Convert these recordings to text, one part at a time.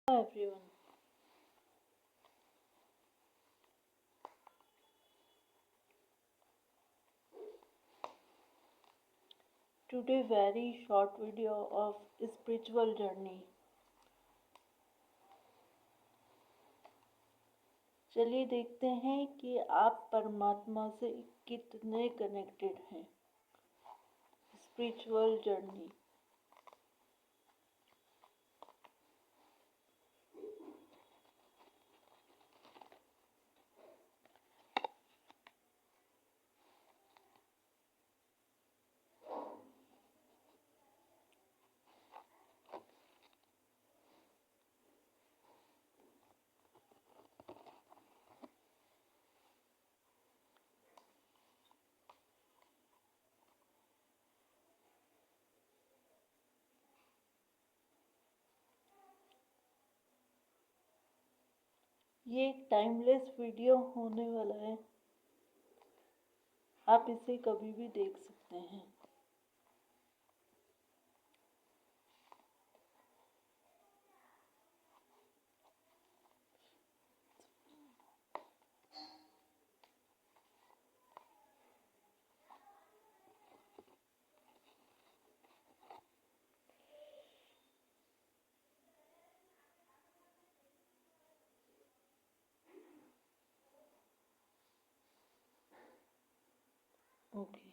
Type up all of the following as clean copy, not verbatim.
Everyone. Today very short video of spiritual journey. चलिए देखते हैं कि आप परमात्मा से कितने कनेक्टेड हैं. Spiritual journey. ये एक टाइमलेस वीडियो होने वाला है. आप इसे कभी भी देख सकते हैं. ओके.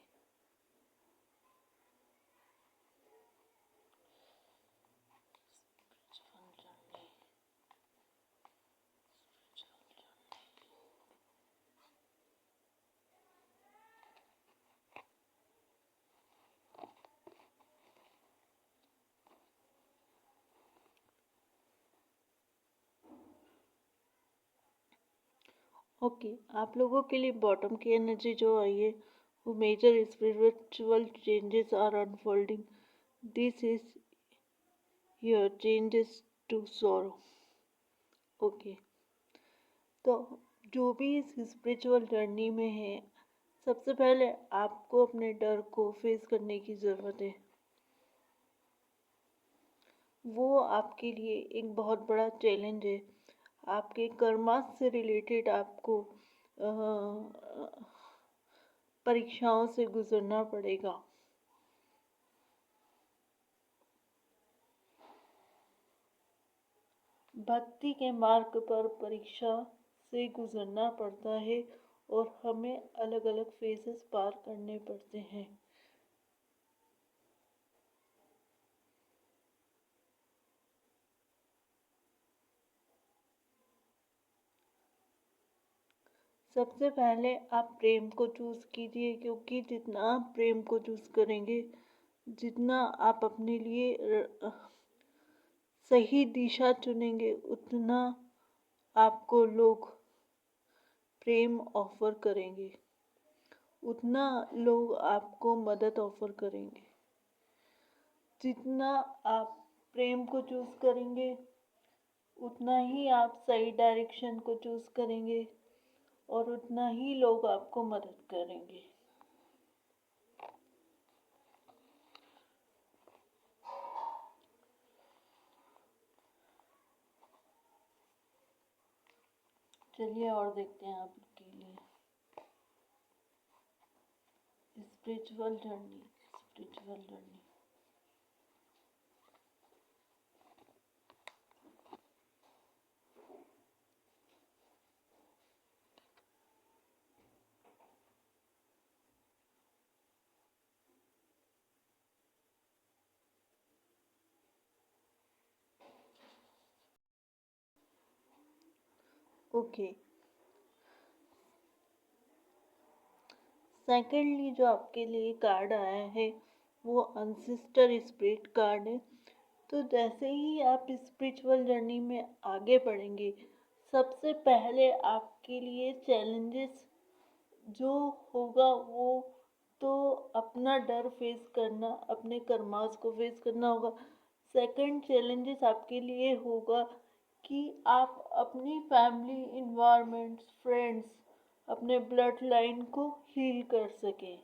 ओके, आप लोगों के लिए बॉटम की एनर्जी जो आई है वो major spiritual changes are unfolding. This is your changes to sorrow. Okay, तो जो भी इस स्पिरिचुअल जर्नी में है, सबसे पहले आपको अपने डर को फेस करने की ज़रूरत है. वो आपके लिए एक बहुत बड़ा चैलेंज है. आपके कर्मा से रिलेटेड आपको परीक्षाओं से गुजरना पड़ेगा. भक्ति के मार्ग पर परीक्षा से गुजरना पड़ता है और हमें अलग अलग फेजेस पार करने पड़ते हैं. सबसे पहले आप प्रेम को चूज़ कीजिए, क्योंकि जितना आप प्रेम को चूज़ करेंगे, जितना आप अपने लिए सही दिशा चुनेंगे, उतना आपको लोग प्रेम ऑफर करेंगे, उतना लोग आपको मदद ऑफर करेंगे. जितना आप प्रेम को चूज़ करेंगे, उतना ही आप सही डायरेक्शन को चूज़ करेंगे और उतना ही लोग आपको मदद करेंगे. चलिए और देखते हैं आपके लिए spiritual journey. Spiritual journey. Okay. Secondly जो आपके लिए कार्ड आया है वो अनसिस्टर स्पिरिट कार्ड है. तो जैसे ही आप स्पिरिचुअल जर्नी में आगे बढ़ेंगे, सबसे पहले आपके लिए चैलेंजेस जो होगा वो तो अपना डर फेस करना, अपने कर्मास को फेस करना होगा. सेकंड चैलेंजेस आपके लिए होगा कि आप अपनी फैमिली, इन्वायरमेंट्स, फ्रेंड्स, अपने ब्लड लाइन को हील कर सकें.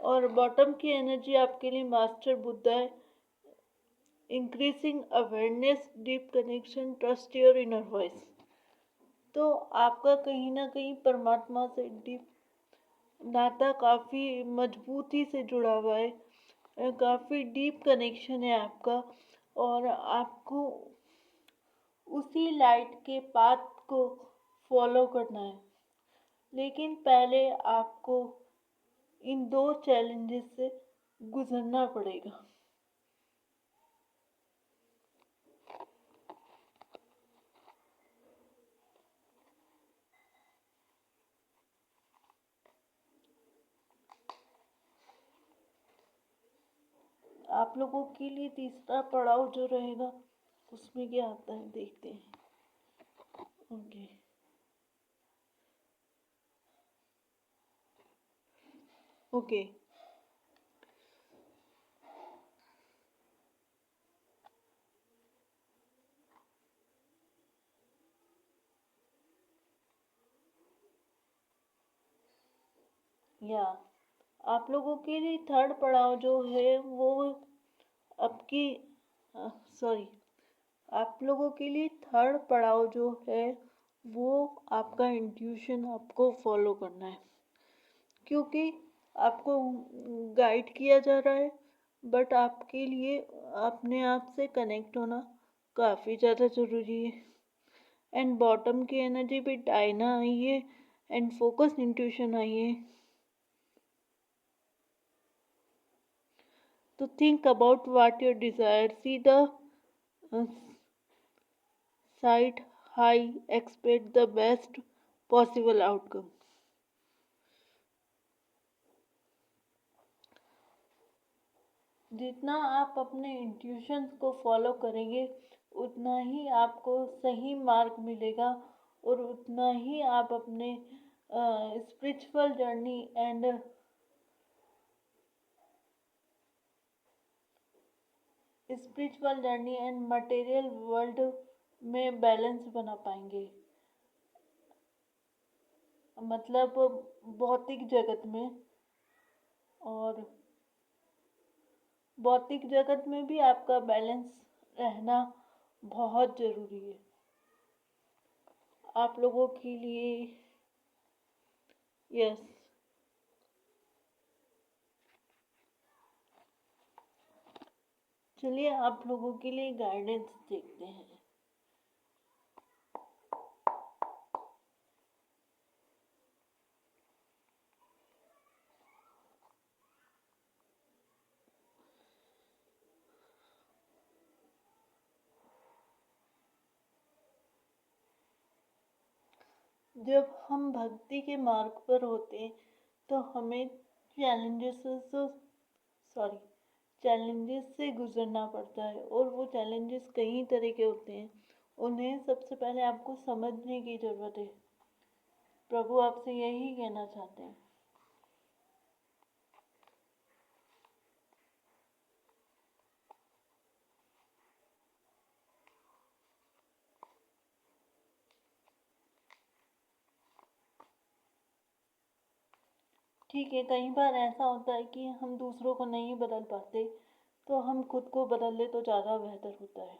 और बॉटम की एनर्जी आपके लिए मास्टर बुद्धा है. Increasing awareness, deep connection, trust your inner voice. तो आपका कहीं ना कहीं परमात्मा से डीप नाता काफ़ी मजबूती से जुड़ा हुआ है, काफ़ी डीप कनेक्शन है आपका। और आपको उसी लाइट के पाथ को फॉलो करना है। लेकिन पहले आपको इन दो चैलेंजेस से गुजरना पड़ेगा। आप लोगों के लिए तीसरा पड़ाव जो रहेगा उसमें क्या आता है देखते हैं। ओके। ओके। या आप लोगों के लिए थर्ड पड़ाव जो है वो आपकी सॉरी आप लोगों के लिए थर्ड पड़ाव जो है वो आपका इंट्यूशन आपको फॉलो करना है। क्योंकि आपको गाइड किया जा रहा है, बट आपके लिए अपने आप से कनेक्ट होना काफ़ी ज़्यादा ज़रूरी है। एंड बॉटम की एनर्जी पे डायना आई है एंड फोकस इंट्यूशन आई है। तो think about what your desire, see the site high, expect the best possible outcome. जितना आप अपने इंट्यूशंस को फॉलो करेंगे उतना ही आपको सही मार्ग मिलेगा और उतना ही आप अपने spiritual journey and material world में बैलेंस बना पाएंगे। मतलब भौतिक जगत में, और भौतिक जगत में भी आपका बैलेंस रहना बहुत ज़रूरी है आप लोगों के लिए। यस। चलिए आप लोगों के लिए गाइडेंस देखते हैं। जब हम भक्ति के मार्ग पर होते हैं तो हमें चैलेंजेस सॉरी चैलेंजेस से गुजरना पड़ता है, और वो चैलेंजेस कई तरह के होते हैं। उन्हें सबसे पहले आपको समझने की ज़रूरत है। प्रभु आपसे यही कहना चाहते हैं। ठीक है, कई बार ऐसा होता है कि हम दूसरों को नहीं बदल पाते, तो हम खुद को बदल ले तो ज़्यादा बेहतर होता है।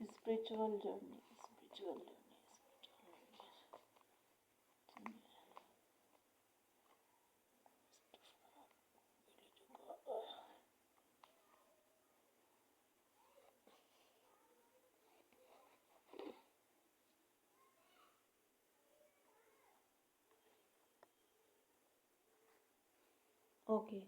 Spiritual journey, spiritual journey, okay.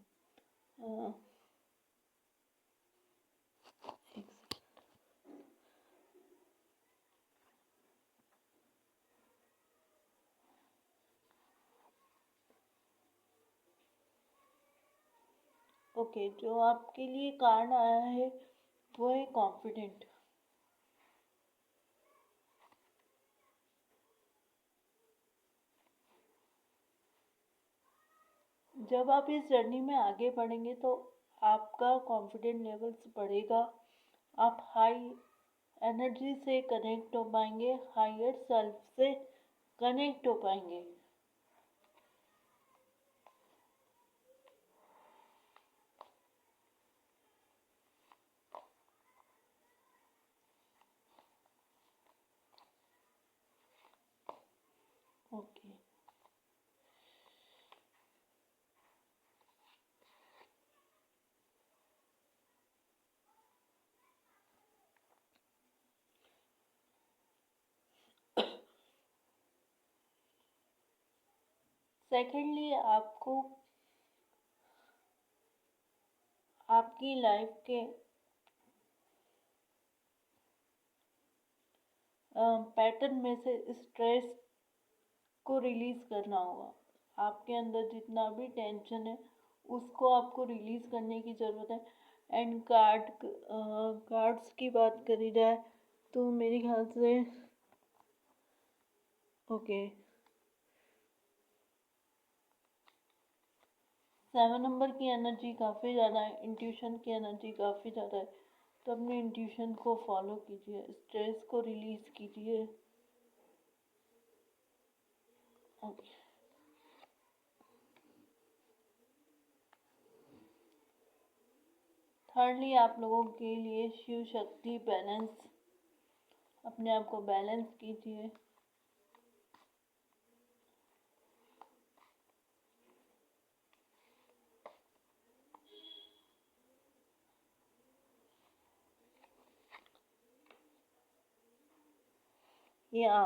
Okay, जो आपके लिए कार्ड आया है वो है कॉन्फिडेंट। जब आप इस जर्नी में आगे बढ़ेंगे तो आपका कॉन्फिडेंट लेवल्स बढ़ेगा। आप हाई एनर्जी से कनेक्ट हो पाएंगे, हायर सेल्फ से कनेक्ट हो पाएंगे। ओके, सेकेंडली आपको आपकी लाइफ के पैटर्न में से स्ट्रेस को रिलीज करना होगा। आपके अंदर जितना भी टेंशन है उसको आपको रिलीज करने की ज़रूरत है। एंड कार्ड्स की बात करी जाए तो मेरे ख्याल से ओके 7 नंबर की एनर्जी काफ़ी ज़्यादा है, इंट्यूशन की एनर्जी काफ़ी ज़्यादा है। तो अपने इंट्यूशन को फॉलो कीजिए, स्ट्रेस को रिलीज कीजिए। ओके, थर्डली आप लोगों के लिए शिव शक्ति बैलेंस, अपने आप को बैलेंस कीजिए। या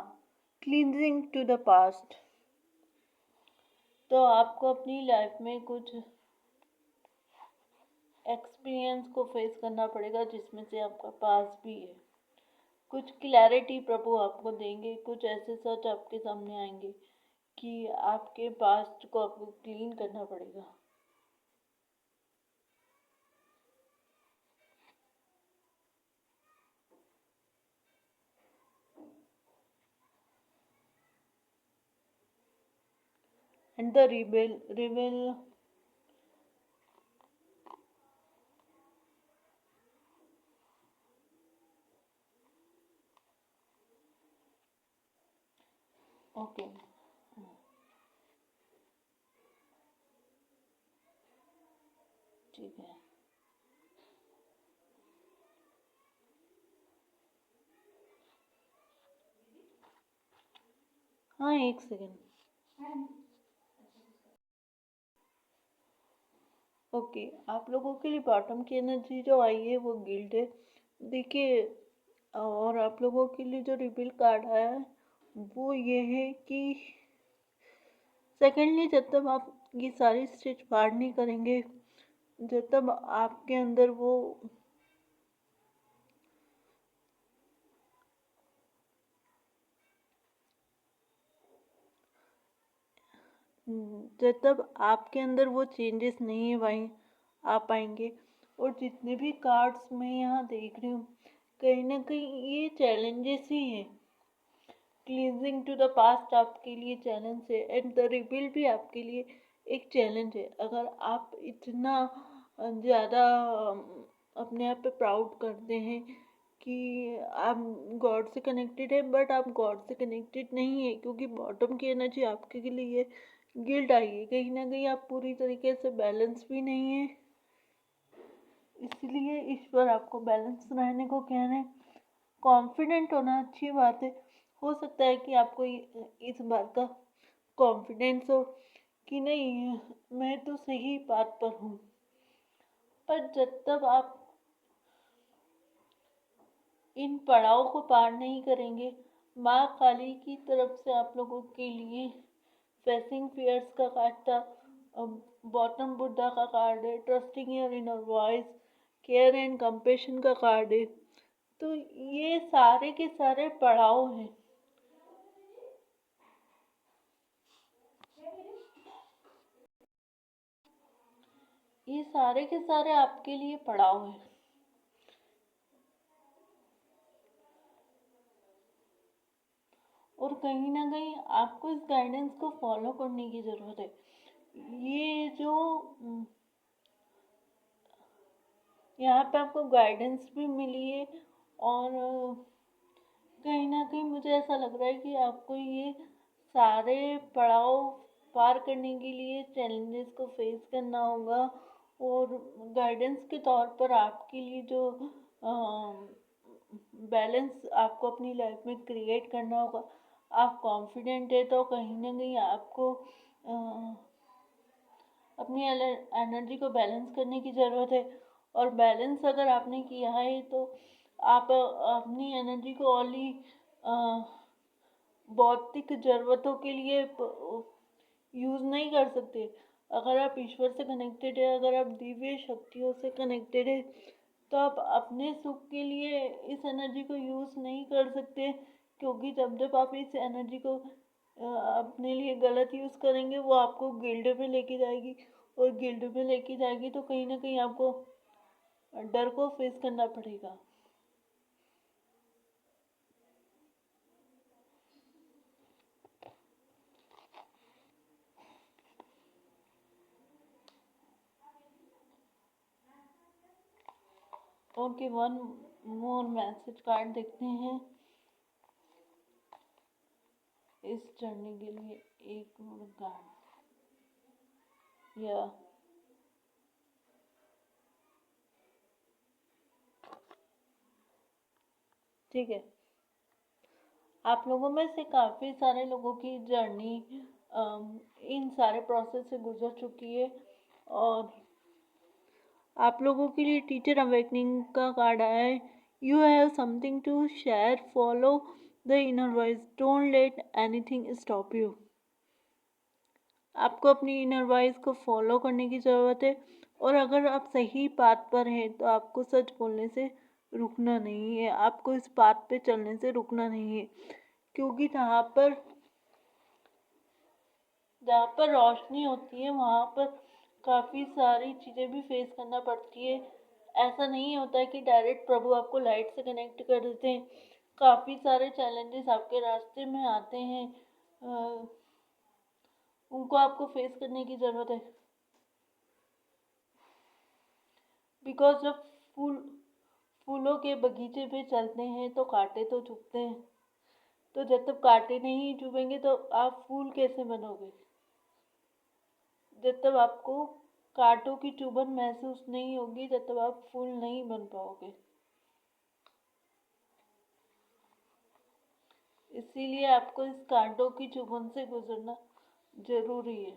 क्लींजिंग टू द पास्ट, तो आपको अपनी लाइफ में कुछ एक्सपीरियंस को फेस करना पड़ेगा जिसमें से आपका पास भी है। कुछ क्लैरिटी प्रभु आपको देंगे, कुछ ऐसे सच आपके सामने आएंगे कि आपके पास्ट को आपको क्लीन करना पड़ेगा। एंड द रिबेल ओके, ठीक है। हाँ, एक सेकेंड। ओके, आप लोगों के लिए बॉटम की एनर्जी जो आई है वो गिल्ट है। देखिए, और आप लोगों के लिए जो रिबील कार्ड आया है वो ये है कि सेकेंडली जब तक आप ये सारी स्टेज पार नहीं करेंगे, जब तक आपके अंदर वो जब तक आपके अंदर वो चेंजेस नहीं भाई आ पाएंगे। और जितने भी कार्ड्स मैं यहाँ देख रही हूँ कहीं ना कहीं ये चैलेंजेस ही हैं। क्लींजिंग टू द पास्ट आपके लिए चैलेंज है एंड द रिबिल भी आपके लिए एक चैलेंज है। अगर आप इतना ज़्यादा अपने आप पे प्राउड करते हैं कि आप गॉड से कनेक्टेड है, बट आप गॉड से कनेक्टेड नहीं है क्योंकि बॉटम की एनर्जी आपके लिए गिल्ट आई है। कहीं ना कहीं आप पूरी तरीके से बैलेंस भी नहीं है, इसलिए ईश्वर आपको बैलेंस रहने को कह रहे हैं। कॉन्फिडेंट होना अच्छी बात है। हो सकता है कि आपको इस बात का कॉन्फिडेंस हो कि नहीं मैं तो सही बात पर हूँ। पर जब तक आप इन पड़ाव को पार नहीं करेंगे, माँ काली की तरफ से आप लोगों के लिए फेसिंग फियर्स का कार्ड था, बॉटम बुद्धा का कार्ड है, trusting your inner voice, care and compassion का कार्ड है। तो ये सारे के सारे पड़ाव हैं। ये सारे के सारे आपके लिए पड़ाव हैं। और कहीं ना कहीं आपको इस गाइडेंस को फॉलो करने की ज़रूरत है। ये जो यहाँ पे आपको गाइडेंस भी मिली है और कहीं ना कहीं मुझे ऐसा लग रहा है कि आपको ये सारे पड़ाव पार करने के लिए चैलेंजेस को फेस करना होगा। और गाइडेंस के तौर पर आपके लिए जो बैलेंस आपको अपनी लाइफ में क्रिएट करना होगा। आप कॉन्फिडेंट है तो कहीं ना कहीं आपको अपनी एनर्जी को बैलेंस करने की ज़रूरत है। और बैलेंस अगर आपने किया है तो आप अपनी एनर्जी को ओनली भौतिक ज़रूरतों के लिए यूज़ नहीं कर सकते। अगर आप ईश्वर से कनेक्टेड है, अगर आप दिव्य शक्तियों से कनेक्टेड है, तो आप अपने सुख के लिए इस एनर्जी को यूज़ नहीं कर सकते। क्योंकि जब जब आप इस एनर्जी को अपने लिए गलत यूज़ करेंगे, वो आपको गिल्ट में लेके जाएगी। और गिल्ट में लेके जाएगी तो कहीं ना कहीं आपको डर को फेस करना पड़ेगा। Okay, one more message card देखते हैं इस जर्नी के लिए। एक मोर कार्ड या ठीक है। आप लोगों में से काफ़ी सारे लोगों की जर्नी इन सारे प्रोसेस से गुजर चुकी है। और आप लोगों के लिए टीचर अवेकनिंग का कार्ड आया है। You have something to share, follow the inner voice, don't let anything stop you. आपको अपनी इनर वॉइस को फॉलो करने की ज़रूरत है। और अगर आप सही बात पर हैं तो आपको सच बोलने से रुकना नहीं है। आपको इस बात पे चलने से रुकना नहीं है। क्योंकि जहाँ पर रोशनी होती है वहाँ पर काफ़ी सारी चीज़ें भी फेस करना पड़ती है। ऐसा नहीं होता है कि डायरेक्ट प्रभु आपको लाइट से कनेक्ट कर देते हैं। काफ़ी सारे चैलेंजेस आपके रास्ते में आते हैं। उनको आपको फेस करने की ज़रूरत है। बिकॉज जब फूलों के बगीचे पे चलते हैं तो कांटे तो चुभते हैं। तो जब तक कांटे नहीं चुभेंगे तो आप फूल कैसे बनोगे? जब तक आपको कांटों की चुभन महसूस नहीं होगी, जब तक आप फूल नहीं बन पाओगे। इसीलिए आपको इस कांटों की चुभन से गुजरना जरूरी है।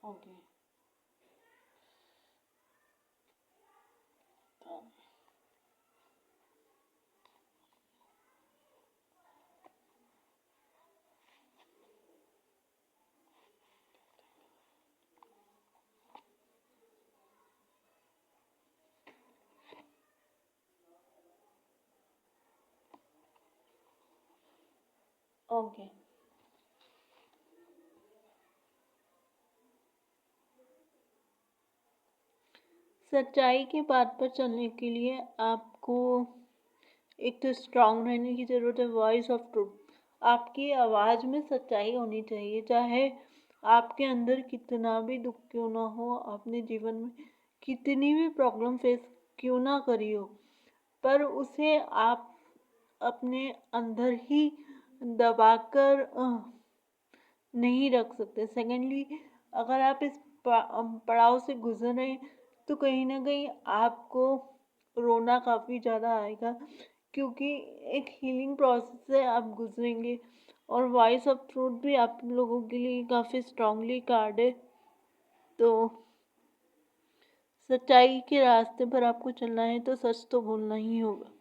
ओके। ओके। सच्चाई के बात पर चलने के लिए आपको एक तो स्ट्रांग रहने की ज़रूरत है। वॉइस ऑफ ट्रूथ, आपकी आवाज़ में सच्चाई होनी चाहिए। चाहे आपके अंदर कितना भी दुख क्यों ना हो, अपने जीवन में कितनी भी प्रॉब्लम फेस क्यों ना करी हो, पर उसे आप अपने अंदर ही दबाकर नहीं रख सकते। सेकेंडली, अगर आप इस पड़ाव से गुजर रहे हैं तो कहीं ना कहीं आपको रोना काफ़ी ज़्यादा आएगा। क्योंकि एक हीलिंग प्रोसेस से आप गुजरेंगे। और वॉइस ऑफ ट्रूथ भी आप लोगों के लिए काफ़ी स्ट्रांगली कार्ड है। तो सच्चाई के रास्ते पर आपको चलना है तो सच तो बोलना ही होगा।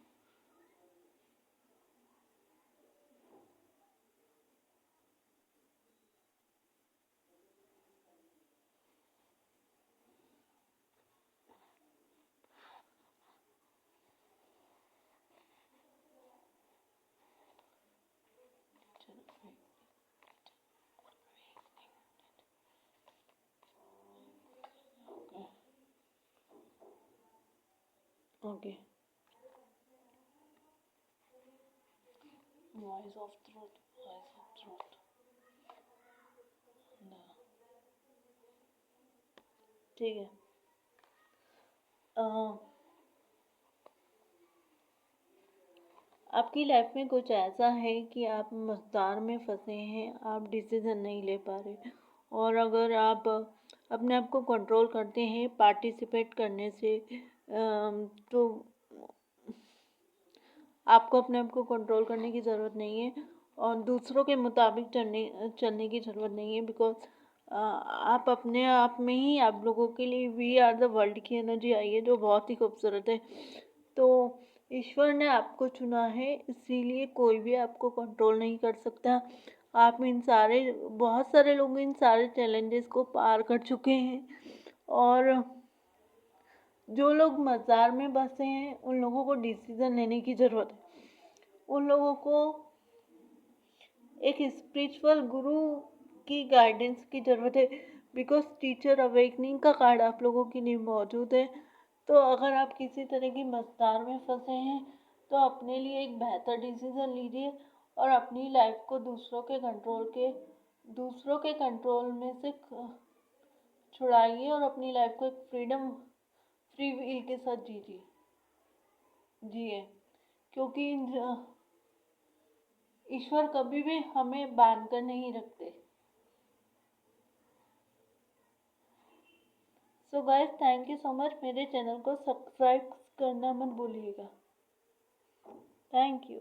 Okay. Voice of truth, voice of truth. ठीक है। आपकी लाइफ में कुछ ऐसा है कि आप मझधार में फंसे हैं, आप डिसीजन नहीं ले पा रहे, और अगर आप अपने आप को कंट्रोल करते हैं पार्टिसिपेट करने से, तो आपको अपने आप को कंट्रोल करने की ज़रूरत नहीं है और दूसरों के मुताबिक चलने की ज़रूरत नहीं है। बिकॉज आप अपने आप में ही, आप लोगों के लिए वी आर द वर्ल्ड की एनर्जी आई है, जो बहुत ही खूबसूरत है। तो ईश्वर ने आपको चुना है, इसीलिए कोई भी आपको कंट्रोल नहीं कर सकता। आप इन सारे, बहुत सारे लोग इन सारे चैलेंजेस को पार कर चुके हैं, और जो लोग मज़ार में बसे हैं उन लोगों को डिसीज़न लेने की ज़रूरत है। उन लोगों को एक स्पिरिचुअल गुरु की गाइडेंस की ज़रूरत है। बिकॉज टीचर अवेकनिंग का कार्ड आप लोगों के लिए मौजूद है। तो अगर आप किसी तरह की मझधार में फंसे हैं तो अपने लिए एक बेहतर डिसीज़न लीजिए और अपनी लाइफ को दूसरों के कंट्रोल में से छुड़ाइए और अपनी लाइफ को एक फ्री विल के साथ जिए। क्योंकि ईश्वर कभी भी हमें बांध कर नहीं रखते। So guys, thank you so much. मेरे चैनल को सब्सक्राइब करना मत भूलिएगा। Thank you.